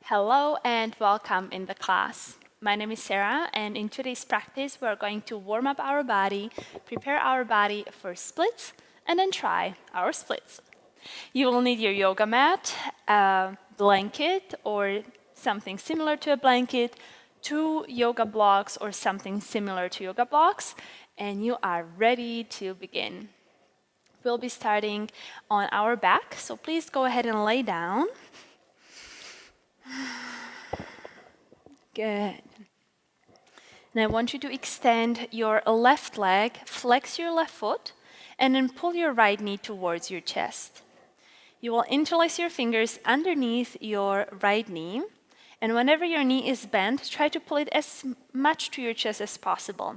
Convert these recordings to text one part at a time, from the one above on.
Hello and welcome in the class. My name is Sara, and in today's practice we're going to warm up our body, prepare our body for splits, and then try our splits. You will need your yoga mat, a blanket or something similar to a blanket, 2 yoga blocks or something similar to yoga blocks, and you are ready to begin. We'll be starting on our back, so please go ahead and lay down. Good. And I want you to extend your left leg, flex your left foot, and then pull your right knee towards your chest. You will interlace your fingers underneath your right knee, and whenever your knee is bent, try to pull it as much to your chest as possible.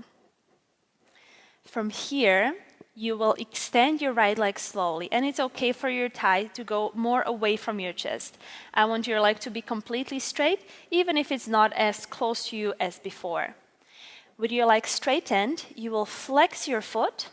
From here, you will extend your right leg slowly, and it's okay for your thigh to go more away from your chest. I want your leg to be completely straight, even if it's not as close to you as before. With your leg straightened, you will flex your foot,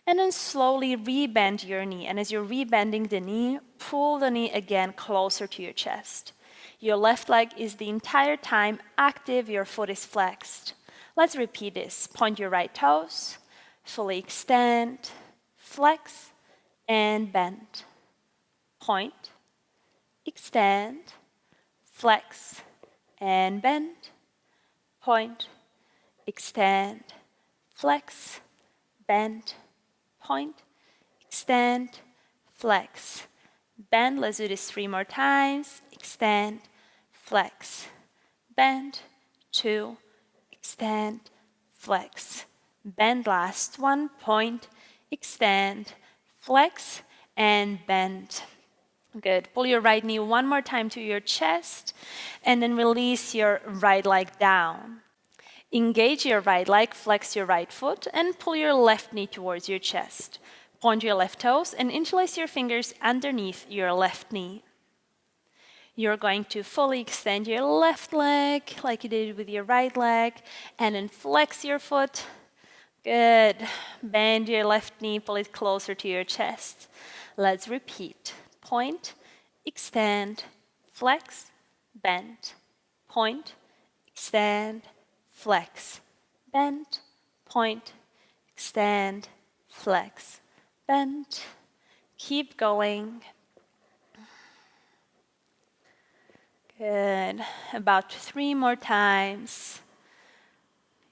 and then slowly rebend your knee. And as you're rebending the knee, pull the knee again closer to your chest. Your left leg is the entire time active, your foot is flexed. Let's repeat this. Point your right toes. Fully extend, flex, and bend. Point, extend, flex, and bend. Point, extend, flex, bend. Point, extend, flex, bend. Let's do this 3 more times. Extend, flex, bend. 2, extend, flex, bend. Last one. Point, extend, flex, and bend. Good. Pull your right knee 1 more time to your chest, and then release your right leg down. Engage your right leg, flex your right foot, and pull your left knee towards your chest. Point your left toes and interlace your fingers underneath your left knee. You're going to fully extend your left leg like you did with your right leg, and then flex your foot. Good. Bend your left knee, pull it closer to your chest. Let's repeat. Point, extend, flex, bend. Point, extend, flex, bend. Point, extend, flex, bend. Keep going. Good. About 3 more times.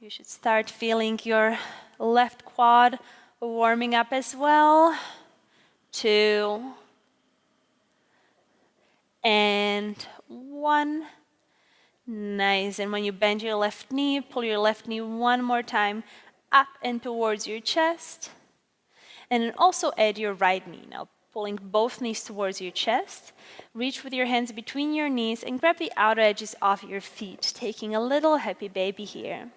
You should start feeling your left quad warming up as well. 2 and 1. Nice. And when you bend your left knee, pull your left knee 1 more time up and towards your chest. And then also add your right knee. Now, pulling both knees towards your chest. Reach with your hands between your knees and grab the outer edges of your feet, taking a little happy baby here.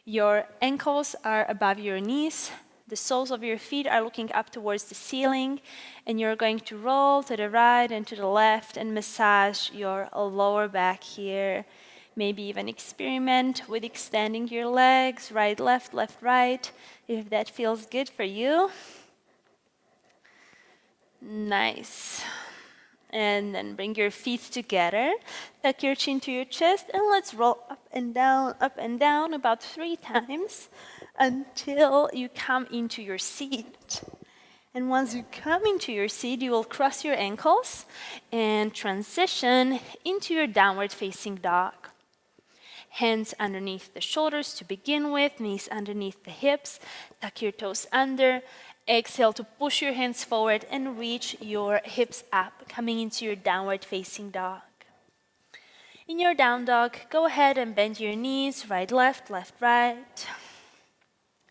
Your ankles are above your knees. The soles of your feet are looking up towards the ceiling, and you're going to roll to the right and to the left and massage your lower back here. Maybe even experiment with extending your legs, right, left, right, if that feels good for you. Nice. And then bring your feet together, tuck your chin to your chest, and let's roll up and down about 3 times until you come into your seat. And once you come into your seat, you will cross your ankles and transition into your downward facing dog. Hands underneath the shoulders to begin with, knees underneath the hips, tuck your toes under. Exhale to push your hands forward and reach your hips up, coming into your downward facing dog. In your down dog, go ahead and bend your knees, right, left, right.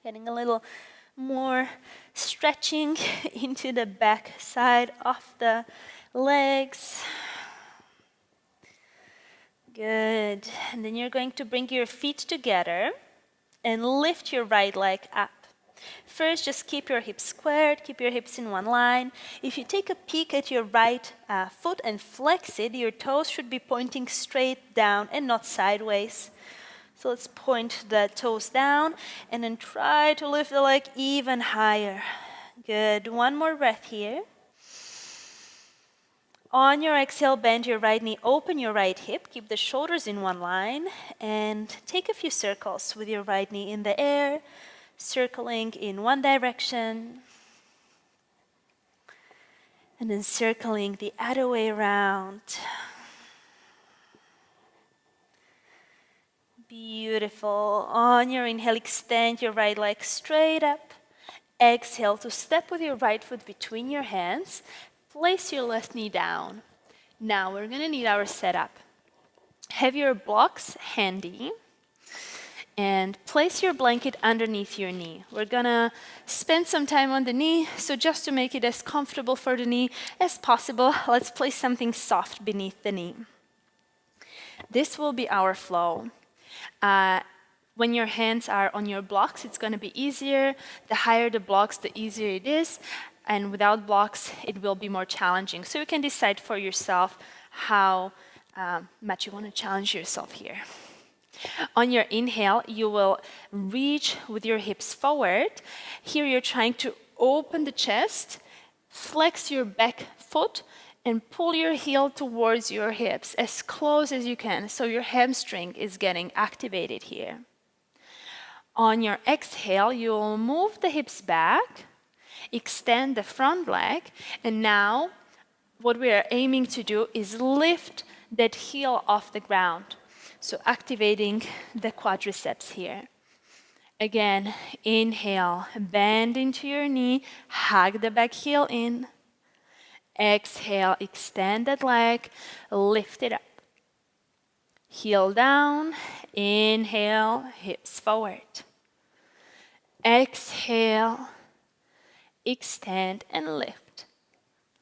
Getting a little more stretching into the back side of the legs. Good. And then you're going to bring your feet together and lift your right leg up. First, just keep your hips squared, keep your hips in one line. If you take a peek at your right foot and flex it, your toes should be pointing straight down and not sideways. So let's point the toes down and then try to lift the leg even higher. Good. 1 more breath here. On your exhale, bend your right knee, open your right hip, keep the shoulders in one line, and take a few circles with your right knee in the air, circling in one direction, and then circling the other way around. Beautiful. On your inhale, extend your right leg straight up. Exhale to step with your right foot between your hands. Place your left knee down. Now we're going to need our setup. Have your blocks handy and place your blanket underneath your knee. We're going to spend some time on the knee, so just to make it as comfortable for the knee as possible, let's place something soft beneath the knee. This will be our flow. When your hands are on your blocks, it's going to be easier. The higher the blocks, the easier it is. And without blocks, it will be more challenging. So you can decide for yourself how much you want to challenge yourself here. On your inhale, you will reach with your hips forward. Here you're trying to open the chest, flex your back foot, and pull your heel towards your hips as close as you can, so your hamstring is getting activated here. On your exhale, you will move the hips back, extend the front leg, and now what we are aiming to do is lift that heel off the ground. So activating the quadriceps here. Again, inhale, bend into your knee, hug the back heel in. Exhale, extend that leg, lift it up. Heel down, inhale, hips forward. Exhale, extend and lift.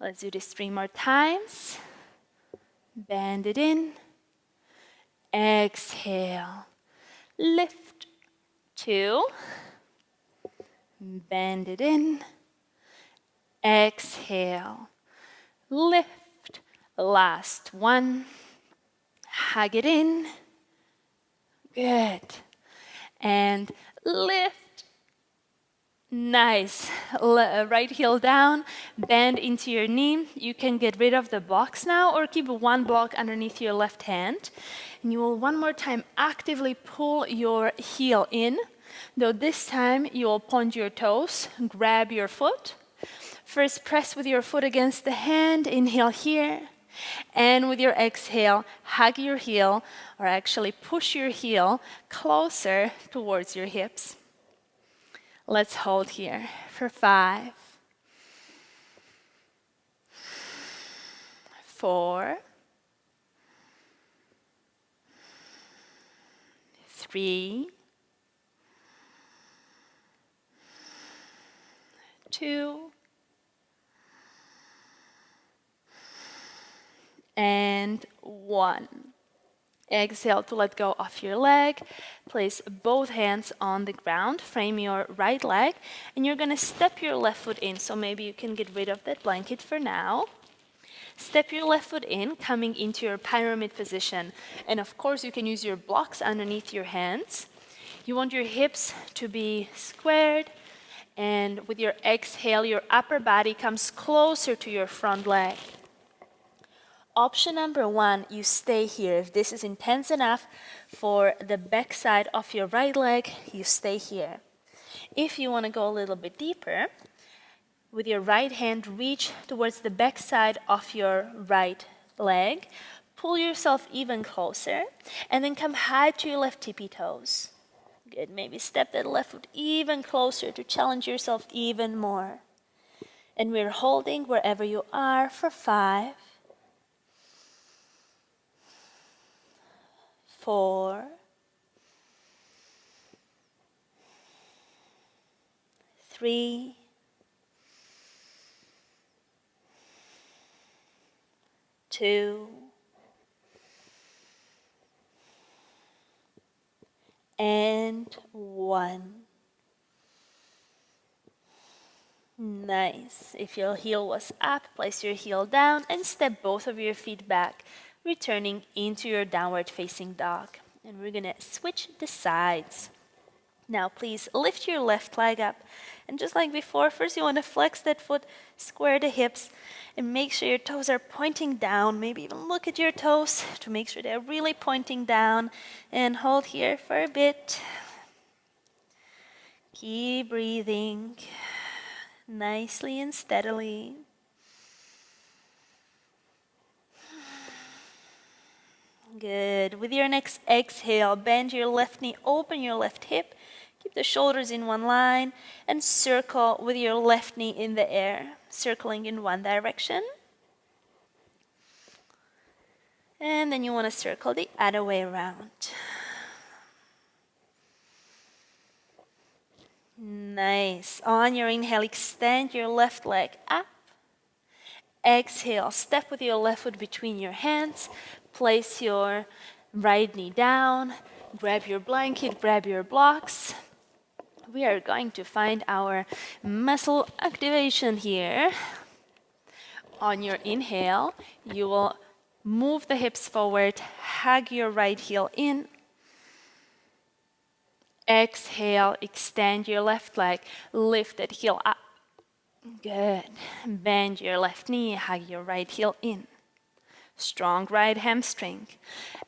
Let's do this 3 more times. Bend it in. Exhale, lift. 2. Bend it in. Exhale, lift. Last 1. Hug it in. Good. And lift. Nice. Right heel down, bend into your knee. You can get rid of the blocks now or keep 1 block underneath your left hand. And you will one more time actively pull your heel in, though this time you will point your toes, grab your foot. First, press with your foot against the hand, inhale here. And with your exhale, hug your heel, or actually push your heel closer towards your hips. Let's hold here for 5, 4, 3, 2, and 1. Exhale to let go of your leg. Place both hands on the ground. Frame your right leg. And you're going to step your left foot in. So maybe you can get rid of that blanket for now. Step your left foot in, coming into your pyramid position. And of course, you can use your blocks underneath your hands. You want your hips to be squared. And with your exhale, your upper body comes closer to your front leg. Option number 1, you stay here. If this is intense enough for the back side of your right leg, you stay here. If you want to go a little bit deeper, with your right hand, reach towards the back side of your right leg. Pull yourself even closer, and then come high to your left tippy toes. Good. Maybe step that left foot even closer to challenge yourself even more. And we're holding wherever you are for 5, 4, 3, 2, and 1. Nice. If your heel was up, place your heel down and step both of your feet back, returning into your downward facing dog. And we're going to switch the sides. Now please lift your left leg up. And just like before, first you want to flex that foot, square the hips, and make sure your toes are pointing down. Maybe even look at your toes to make sure they're really pointing down. And hold here for a bit. Keep breathing nicely and steadily. Good. With your next exhale, bend your left knee, open your left hip. Keep the shoulders in one line and circle with your left knee in the air, circling in one direction. And then you want to circle the other way around. Nice. On your inhale, extend your left leg up. Exhale, step with your left foot between your hands. Place your right knee down. Grab your blanket, grab your blocks. We are going to find our muscle activation here. On your inhale, you will move the hips forward, hug your right heel in. Exhale, extend your left leg, lift that heel up. Good. Bend your left knee, hug your right heel in. Strong right hamstring.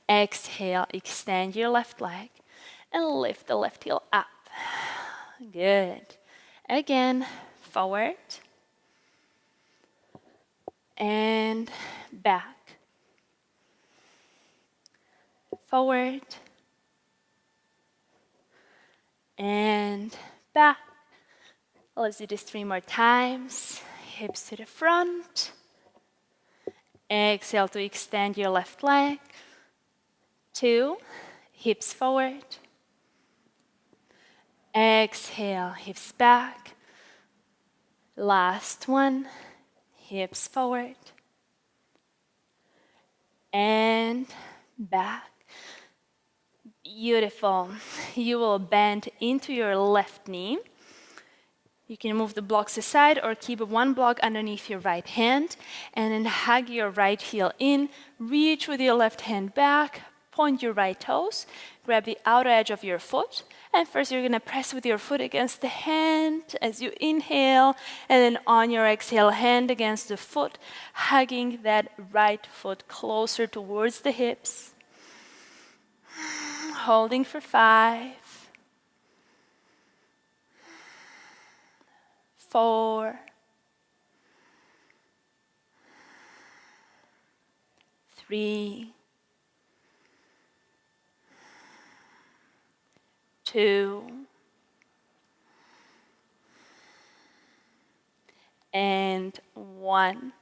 Exhale, extend your left leg and lift the left heel up. Good. Again, forward and back. Forward and back. Let's do this 3 more times. Hips to the front. Exhale to extend your left leg. 2, hips forward. Exhale, hips back. Last one, hips forward. And back. Beautiful. You will bend into your left knee. You can move the blocks aside or keep one block underneath your right hand and then hug your right heel in, reach with your left hand back, point your right toes, grab the outer edge of your foot, and first you're going to press with your foot against the hand as you inhale, and then on your exhale, hand against the foot, hugging that right foot closer towards the hips. Holding for 5. 4, 3, 2, and 1.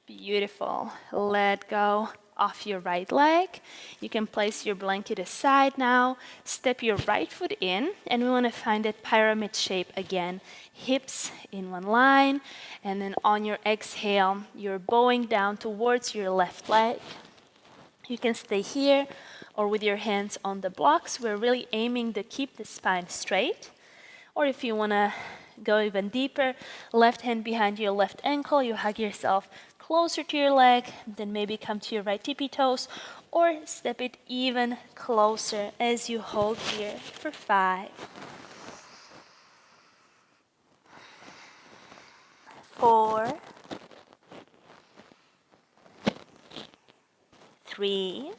Beautiful. Let go of your right leg. You can place your blanket aside now. Step your right foot in, and we want to find that pyramid shape again. Hips in one line, and then on your exhale, you're bowing down towards your left leg. You can stay here or with your hands on the blocks. We're really aiming to keep the spine straight. Or if you want to go even deeper, left hand behind your left ankle, you hug yourself closer to your leg, then maybe come to your right tippy toes, or step it even closer as you hold here for 5, 4, 3,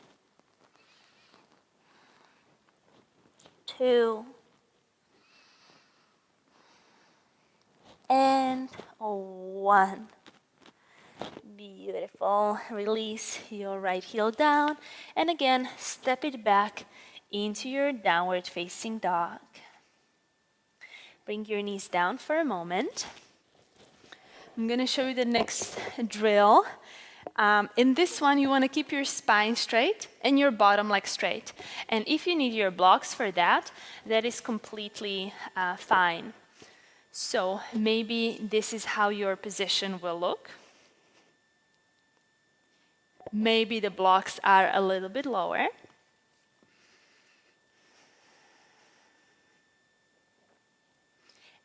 2, and 1. Beautiful. Release your right heel down, and again, step it back into your downward facing dog. Bring your knees down for a moment. I'm going to show you the next drill. In this one, you want to keep your spine straight and your bottom leg straight. And if you need your blocks for that, that is completely fine. So maybe this is how your position will look. Maybe the blocks are a little bit lower.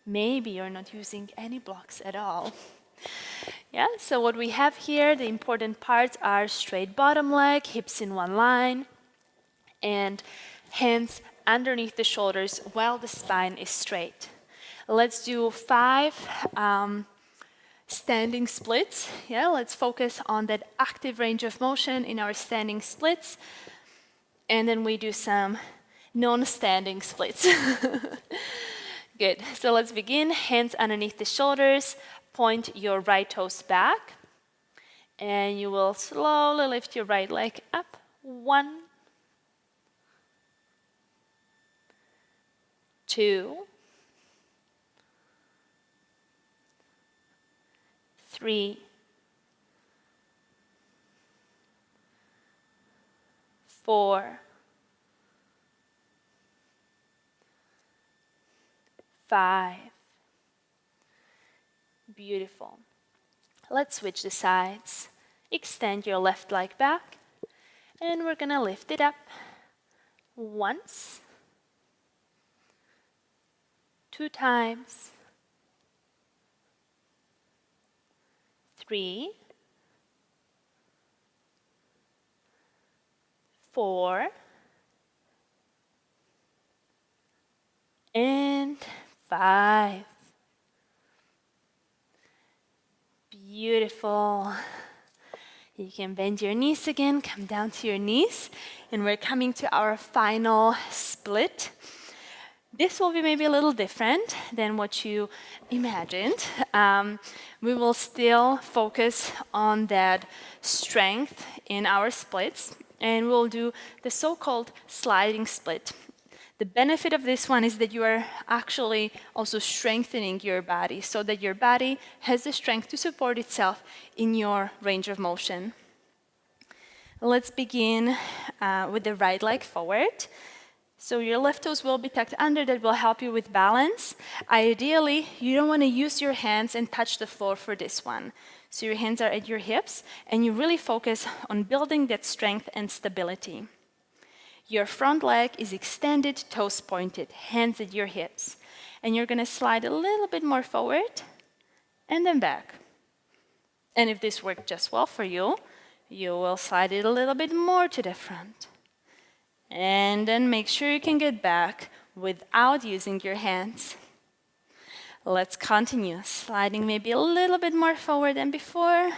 Maybe you're not using any blocks at all. Yeah, so what we have here, the important parts are straight bottom leg, hips in one line, and hands underneath the shoulders while the spine is straight. Let's do 5 standing splits. Yeah, let's focus on that active range of motion in our standing splits. And then we do some non-standing splits. Good. So let's begin. Hands underneath the shoulders. Point your right toes back. And you will slowly lift your right leg up. 1, 2, 3, 4, 5. Beautiful. Let's switch the sides. Extend your left leg back. And we're going to lift it up. Once. 2 times. 3. 4. And 5. Beautiful. You can bend your knees again, come down to your knees, and we're coming to our final split. This will be maybe a little different than what you imagined. We will still focus on that strength in our splits, and we'll do the so-called sliding split. The benefit of this one is that you are actually also strengthening your body so that your body has the strength to support itself in your range of motion. Let's begin with the right leg forward. So your left toes will be tucked under. That will help you with balance. Ideally, you don't want to use your hands and touch the floor for this one. So your hands are at your hips, and you really focus on building that strength and stability. Your front leg is extended, toes pointed, hands at your hips. And you're going to slide a little bit more forward and then back. And if this worked just well for you, you will slide it a little bit more to the front. And then make sure you can get back without using your hands. Let's continue, sliding maybe a little bit more forward than before,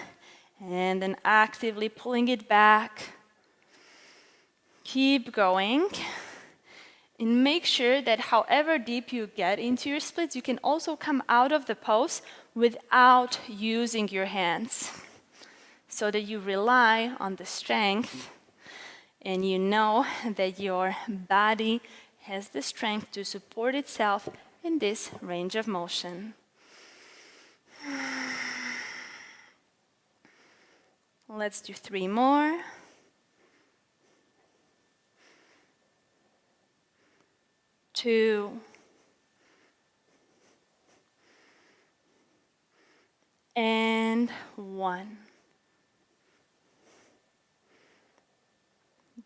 and then actively pulling it back. Keep going, and make sure that however deep you get into your splits, you can also come out of the pose without using your hands, so that you rely on the strength and you know that your body has the strength to support itself in this range of motion. Let's do 3 more. 2. And 1.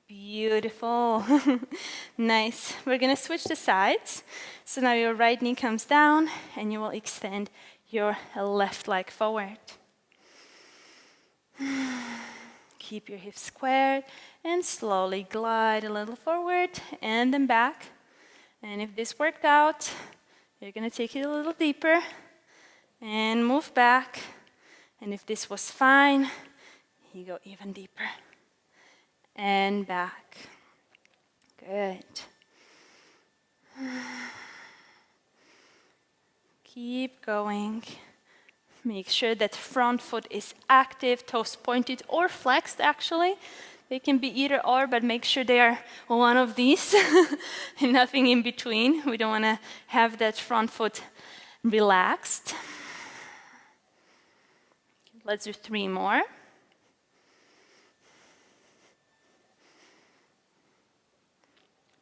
Beautiful. Nice. We're going to switch the sides. So now your right knee comes down and you will extend your left leg forward. Keep your hips squared and slowly glide a little forward and then back. And if this worked out, you're going to take it a little deeper and move back. And if this was fine, you go even deeper and back. Good. Keep going. Make sure that front foot is active, toes pointed or flexed actually. They can be either or, but make sure they are one of these and nothing in between. We don't want to have that front foot relaxed. Let's do 3 more.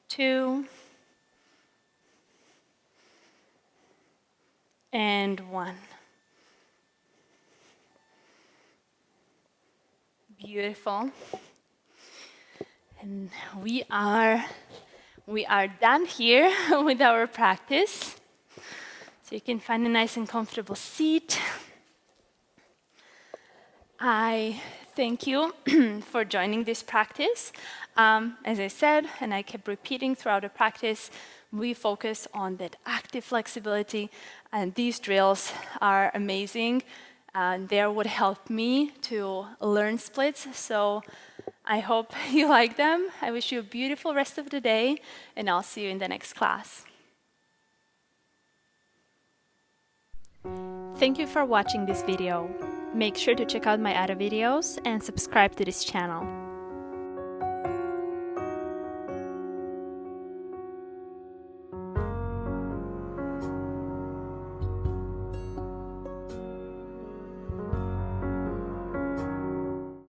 2. And 1. Beautiful. And we are done here with our practice. So you can find a nice and comfortable seat. I Thank you for joining this practice. As I said, and I kept repeating throughout the practice, we focus on that active flexibility, and these drills are amazing. They would help me to learn splits, so I hope you like them. I wish you a beautiful rest of the day, and I'll see you in the next class. Thank you for watching this video. Make sure to check out my other videos and subscribe to this channel.